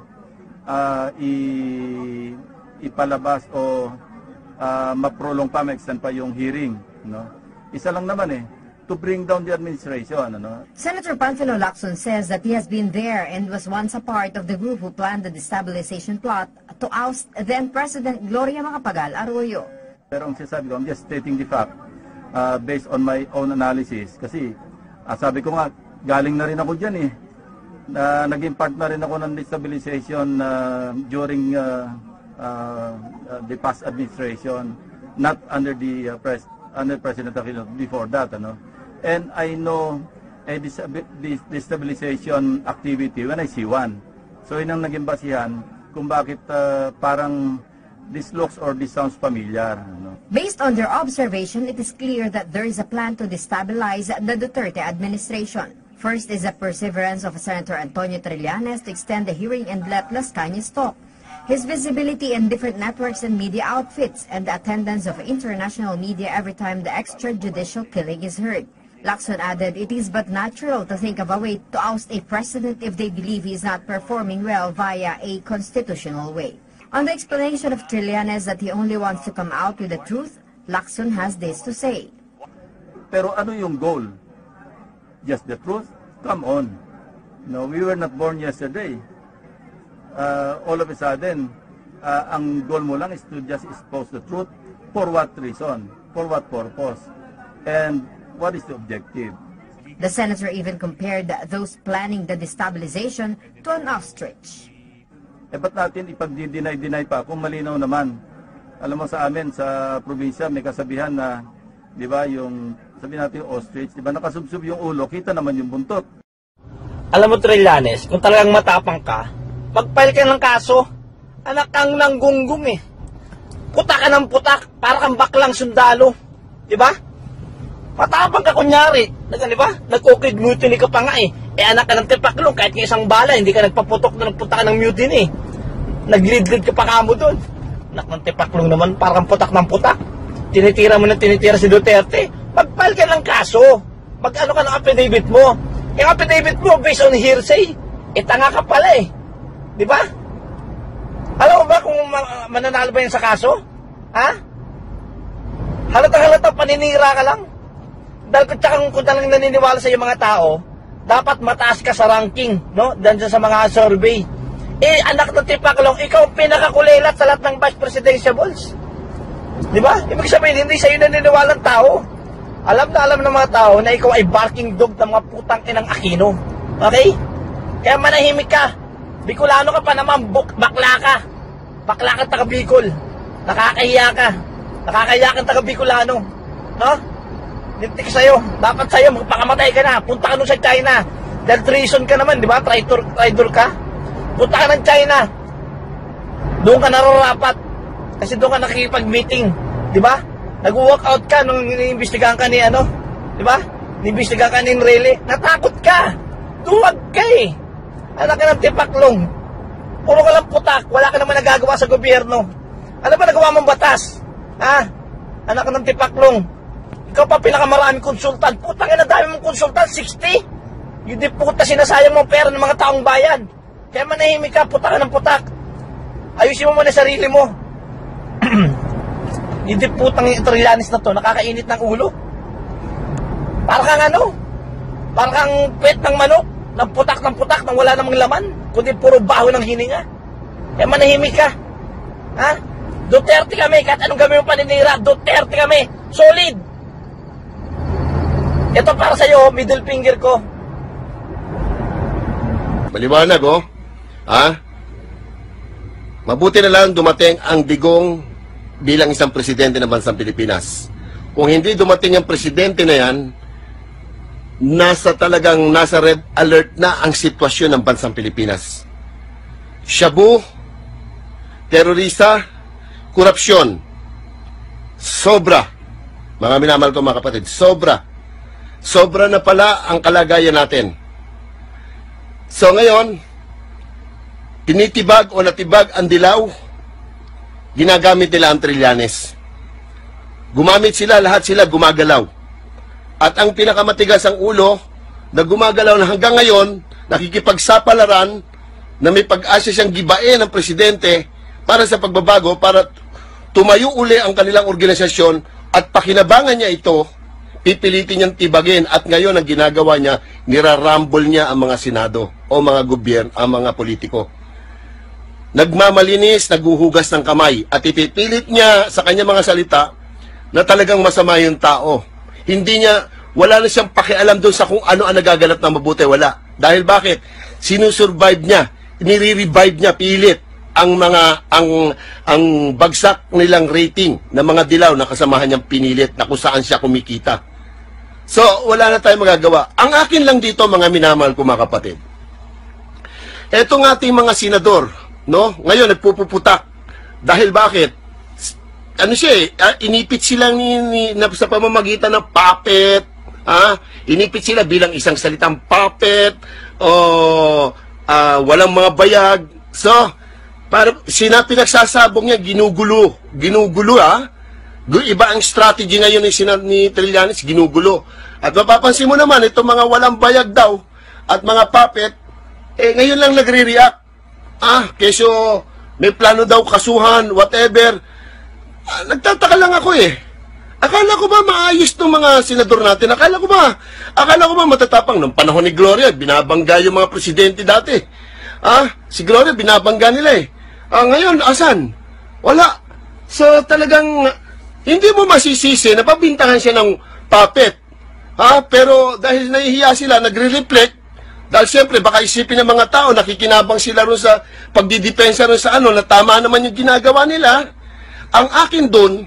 ipalabas o ma-prolong pa, ma-extend pa yung hearing? No? Isa lang naman to bring down the administration. Senator Panfilo Lacson says that he has been there and was once a part of the group who planned the destabilization plot to oust then-President Gloria Macapagal Arroyo. Pero ang sinasabi ko, I'm just stating the fact based on my own analysis. Kasi sabi ko nga, galing na rin ako dyan naging part na rin ako ng destabilization during the past administration, not under the under President Aquino, before that. And I know a destabilization activity when I see one. So yun ang naging basihan kung bakit parang this looks or this sounds familiar. Based on their observation, it is clear that there is a plan to destabilize the Duterte administration. First is the perseverance of Senator Antonio Trillanes to extend the hearing and let Las Cañas talk. His visibility in different networks and media outfits, and the attendance of international media every time the extrajudicial killing is heard. Lacson added it is but natural to think of a way to oust a president if they believe he is not performing well via a constitutional way. On the explanation of Trillanes that he only wants to come out with the truth, Lacson has this to say. Pero ano yung goal? Just the truth? Come on. No, we were not born yesterday. All of a sudden, ang goal mo lang is to just expose the truth. For what reason? For what purpose? And what is the objective? The senator even compared those planning the destabilization to an ostrich. Ba't natin ipag-deny pa kung malinaw naman? Alam mo sa amin, sa probinsya, may kasabihan na, di ba, yung, sabi natin ostrich, di ba, nakasubsub yung ulo, kita naman yung buntot. Alam mo, Trillanes, kung talagang matapang ka, mag-file ka ng kaso. Anak kang nanggunggong Putak ka ng putak, para kang baklang sundalo. Di ba? Matapang ka kunyari. Di ba? Nag-okay mutiny ka pa nga anak ka ng tipaklong, kahit ng isang bala, hindi ka nagpaputok na nagpunta ka ng mutiny Nag-lead ka pa kamo doon. Anak ng tipaklong naman, para kang putak ng putak. Tinitira mo na tinitira si Duterte. Mag-file ka ng kaso. Mag-ano ka ng affidavit mo. Yung affidavit mo, based on hearsay, tanga ka pala Di ba? Alam mo ba kung mananalo ba yan sa kaso? Ha? Halatang-halata paninira ka lang. Dahil kung talagang naniniwala sa iyo mga tao, dapat mataas ka sa ranking, no? Diyan sa mga survey. Anak ng tipaklong, ikaw ang pinakakulilat sa lahat ng vice presidentiables. Di ba? Ibig sabihin, hindi sa iyo naniniwala ng tao. Alam na alam ng mga tao na ikaw ay barking dog ng mga putang inang Aquino. Okay? Kaya manahimik ka. Bicolano ka pa naman, bakla ka. Bakla ka taga Bicol. Nakakahiya ka. Nakakahiya ka taga Bicolano. No? Nintik sa'yo. Dapat sa'yo, magpakamatay ka na. Punta ka nun sa China. Dahil treason ka naman, di ba? Traitor ka. Punta ka ng China. Doon ka nararapat. Kasi doon ka nakikipag-meeting. Di ba? Nag-walkout ka nung iniimbestigahan ka ni Di ba? Iniimbestigahan ka ni Nreli. Natakot ka. Duwag ka Anak ka ng tipaklong. Puro ka lang putak. Wala ka naman nagagawa sa gobyerno. Ano ba nagawa mong batas? Ha? Anak ka ng tipaklong. Ikaw pa pinakamaraming konsultan. Putang ina, dami mong konsultan. 60. Yung di puta sinasayang mong pera ng mga taong bayan. Kaya manahimik ka. Putak ka ng putak. Ayusin mo muna sarili mo. Yung di putang Trillanes na to. Nakakainit ng ulo. Para kang Para kang pet ng manok. Ng putak nang wala namang laman, kundi puro baho ng hininga. Kaya manahimik ka. Ha? Duterte kami, kahit anong gawin mo paninira, Duterte kami. Solid. Ito para sa'yo, middle finger ko. Maliwanag, Ha? Mabuti na lang dumating ang Digong bilang isang presidente ng bansang Pilipinas. Kung hindi dumating ang presidente na yan, nasa red alert na ang sitwasyon ng bansang Pilipinas. Shabu, terorista, korupsyon, sobra mga minamahal ko mga kapatid, sobra na pala ang kalagayan natin. So ngayon, tinitibag o natibag ang dilaw, ginagamit nila ang Trillanes. Gumamit sila, lahat sila gumagalaw. At ang pinakamatigas ang ulo na gumagalaw na hanggang ngayon, nakikipagsapalaran na may pag-asa siyang gibain ng presidente para sa pagbabago, para tumayo uli ang kanilang organisasyon at pakinabangan niya ito, pipilitin niyang tibagin. At ngayon ang ginagawa niya, nirarambol niya ang mga senado o mga gobyerno, ang mga politiko. Nagmamalinis, naguhugas ng kamay at ipipilit niya sa kanyang mga salita na talagang masama yung tao. Hindi niya, wala na siyang pakialam doon sa kung ano ang nagaganap na mabuti, wala. Dahil bakit? Sinusurvive niya, nire-revive niya, pilit ang bagsak nilang rating ng mga dilaw na kasamahan niyang pinilit na kung saan siya kumikita. So, wala na tayong magagawa. Ang akin lang dito, mga minamahal ko mga kapatid, etong ating mga senador, no? Ngayon, nagpupuputak. Dahil bakit? Ano siya inipit sila sa pamamagitan ng puppet. Inipit sila bilang isang salitang puppet o walang mga bayag. So, para pinagsasabong niya, ginugulo. Iba ang strategy ngayon ni Trillanes, ginugulo. At mapapansin mo naman, itong mga walang bayag daw at mga puppet, ngayon lang nagre-react. Keso may plano daw kasuhan, whatever. Nagtataka lang ako Akala ko ba maayos ng mga senador natin? Akala ko ba matatapang? Nung panahon ni Gloria, binabangga yung mga presidente dati. Si Gloria, binabangga nila ngayon, asan? Wala. So talagang, hindi mo masisisi na pabintangan siya ng puppet. Pero dahil nahihiya sila, nagre-reflect, dahil siyempre, baka isipin ng mga tao, nakikinabang sila ron sa pagdidepensa ron sa na tama naman yung ginagawa nila. Ang akin doon,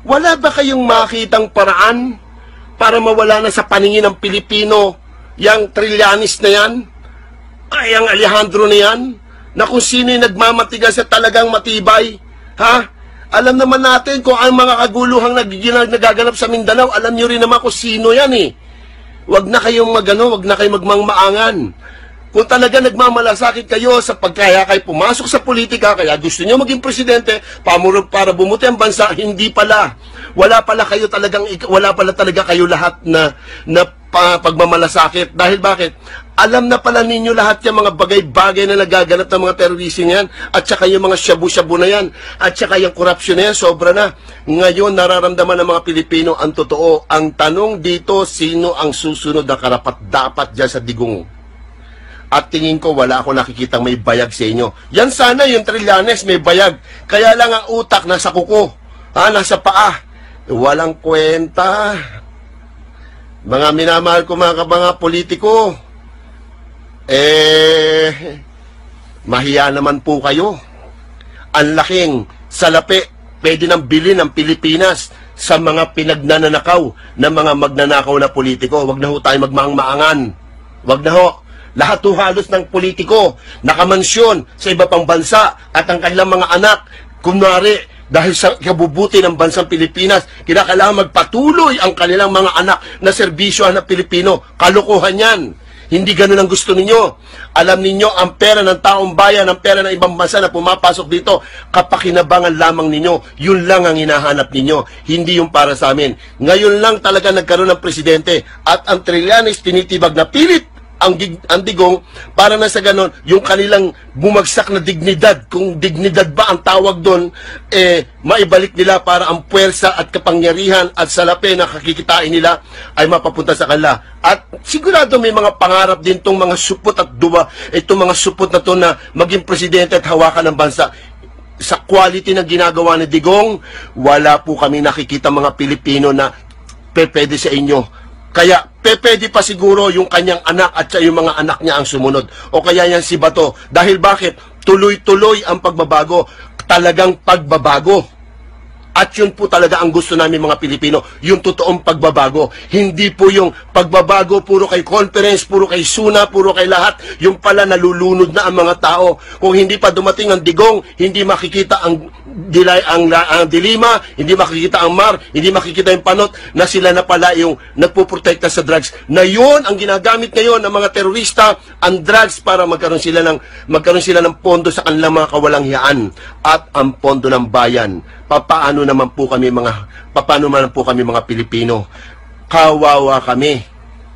wala ba kayong makitang paraan para mawala na sa paningin ng Pilipino yung Trillanes na yan? Ang Alejandro na yan? Na kung sino yung nagmamatigas at talagang matibay? Alam naman natin kung ang mga kaguluhang nagaganap sa Mindanao, alam nyo rin naman kung sino yan Wag na kayong wag na kayong magmangmaangan. Kung talaga nagmamalasakit kayo sa pagkaya kayo pumasok sa politika, kaya gusto nyo maging presidente, para bumuti ang bansa, hindi pala. Wala pala talaga kayo lahat na pagmamalasakit. Dahil bakit? Alam na pala ninyo lahat yung mga bagay-bagay na nagaganap ng mga terorista yan, at saka yung mga shabu-shabu na yan, at saka yung korupsyon na yan, sobra na. Ngayon, nararamdaman ng mga Pilipino ang totoo. Ang tanong dito, sino ang susunod na karapat-dapat dyan sa digong? At tingin ko, wala ako nakikitang may bayag sa inyo. Yan sana yung Trillanes, may bayag. Kaya lang ang utak nasa kuko, nasa paa. Walang kwenta. Mga minamahal ko mga politiko, mahiya naman po kayo. Ang laking salapi pwede nang bilhin ng Pilipinas sa mga pinagnanakaw ng mga magnanakaw na politiko. Wag na ho tayo magmaang-maangan. Wag na ho. Lahat ho halos ng politiko nakamansyon sa iba pang bansa at ang kanilang mga anak, kunwari, dahil sa kabubuti ng bansang Pilipinas, kinakailangan magpatuloy ang kanilang mga anak na serbisyohan ng Pilipino. Kalokohan yan. Hindi ganun ang gusto ninyo. Alam ninyo, ang pera ng taong bayan, ang pera ng ibang bansa na pumapasok dito, kapakinabangan lamang ninyo. Yun lang ang hinahanap ninyo. Hindi yung para sa amin. Ngayon lang talaga nagkaroon ng presidente at ang Trillanes tinitibag na pilit ang digong para na sa ganon yung kanilang bumagsak na dignidad, kung dignidad ba ang tawag doon, maibalik nila para ang puwersa at kapangyarihan at salapi na kakikitain nila ay mapapunta sa kanila. At sigurado may mga pangarap din itong mga supot at duwa, itong mga supot na to na maging presidente at hawakan ng bansa. Sa quality ng ginagawa ni Digong, wala po kami nakikita mga Pilipino na pwede sa inyo. Kaya, pwede pa siguro yung kanyang anak at yung mga anak niya ang sumunod. O kaya yan si Bato. Dahil bakit? Tuloy-tuloy ang pagbabago. Talagang pagbabago. At yun po talaga ang gusto namin mga Pilipino, yung totoong pagbabago. Hindi po yung pagbabago puro kay conference, puro kay SUNA, puro kay lahat. Yung pala nalulunod na ang mga tao. Kung hindi pa dumating ang digong, hindi makikita ang dilima, hindi makikita ang mar, hindi makikita yung panot, na sila na pala yung nagpuprotekta sa drugs. Na yun ang ginagamit ngayon ng mga terorista, ang drugs, para magkaroon sila ng pondo sa kanilang mga kawalanghiyaan at ang pondo ng bayan. Paano naman po kami mga Pilipino? Kawawa kami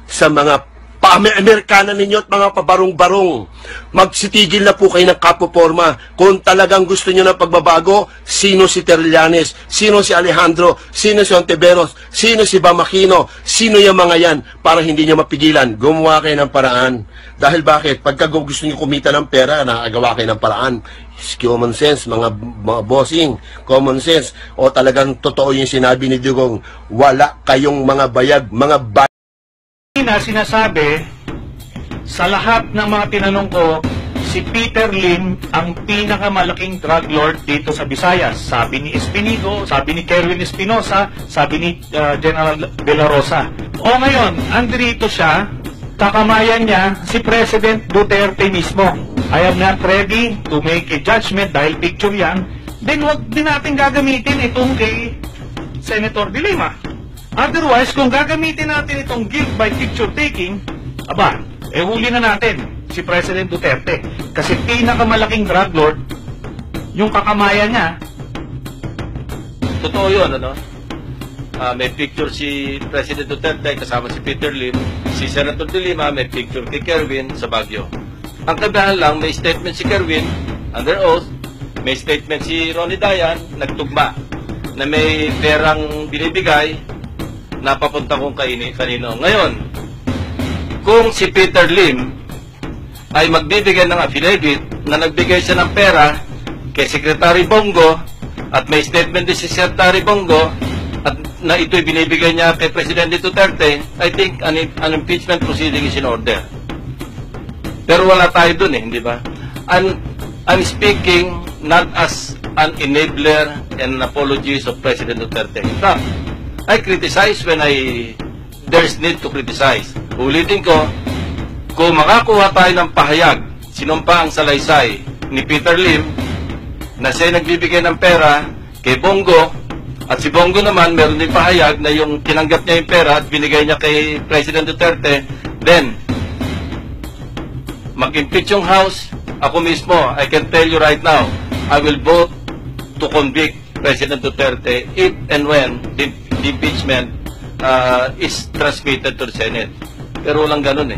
sa mga pa-Amerikana ninyo at mga pabarong-barong. Magsitigil na po kayo ng kapoporma. Kung talagang gusto nyo ng pagbabago, sino si Trillanes? Sino si Alejandro? Sino si Ontiveros? Sino si Bamakino? Sino yung mga yan para hindi nyo mapigilan? Gumawa kayo ng paraan. Dahil bakit? Pagka gusto nyo kumita ng pera, nakagawa kayo ng paraan. Common sense, mga bossing, common sense. O talagang totoo yung sinabi ni Dugong, wala kayong mga bayag, mga na sinasabi, sa lahat ng mga tinanong ko, si Peter Lim ang pinakamalaking drug lord dito sa Visayas. Sabi ni Espinido, sabi ni Kerwin Espinosa, sabi ni General De La Rosa. O ngayon, andito siya, kakamayan niya si President Duterte mismo. I am not ready to make a judgment dahil picture yan. Then wag din natin gagamitin itong kay Senator De Lima. Otherwise, kung gagamitin natin itong guilt by picture taking, huli na natin si President Duterte. Kasi pinakamalaking drug lord, yung kakamayan niya. Totoo yun, ano? May picture si President Duterte kasama si Peter Lim, si Senator De Lima, may picture kay Kerwin sa Baguio. Ang kabihan lang, may statement si Kerwin, under oath, may statement si Ronnie Dayan, nagtugma, na may perang binibigay, napapunta kong kanino. Ngayon, kung si Peter Lim ay magbibigay ng affidavit na nagbigay siya ng pera kay Secretary Bongo at may statement din si Secretary Bongo at na ito'y binibigay niya kay Presidente Duterte, I think an impeachment proceeding is in order. Pero wala tayo dun hindi ba? I'm speaking not as an enabler and an apologist of President Duterte. In fact, I criticize when there's need to criticize. Ulitin ko, kung makakuha tayo ng pahayag, sinumpa ang salaysay ni Peter Lim na siya nagbibigay ng pera kay Bongo at si Bongo naman meron din pahayag na yung tinanggap niya yung pera at binigay niya kay President Duterte, then mag-impeach yung House, ako mismo, I can tell you right now, I will vote to convict President Duterte if and when the impeachment is transmitted to the Senate. Pero walang ganun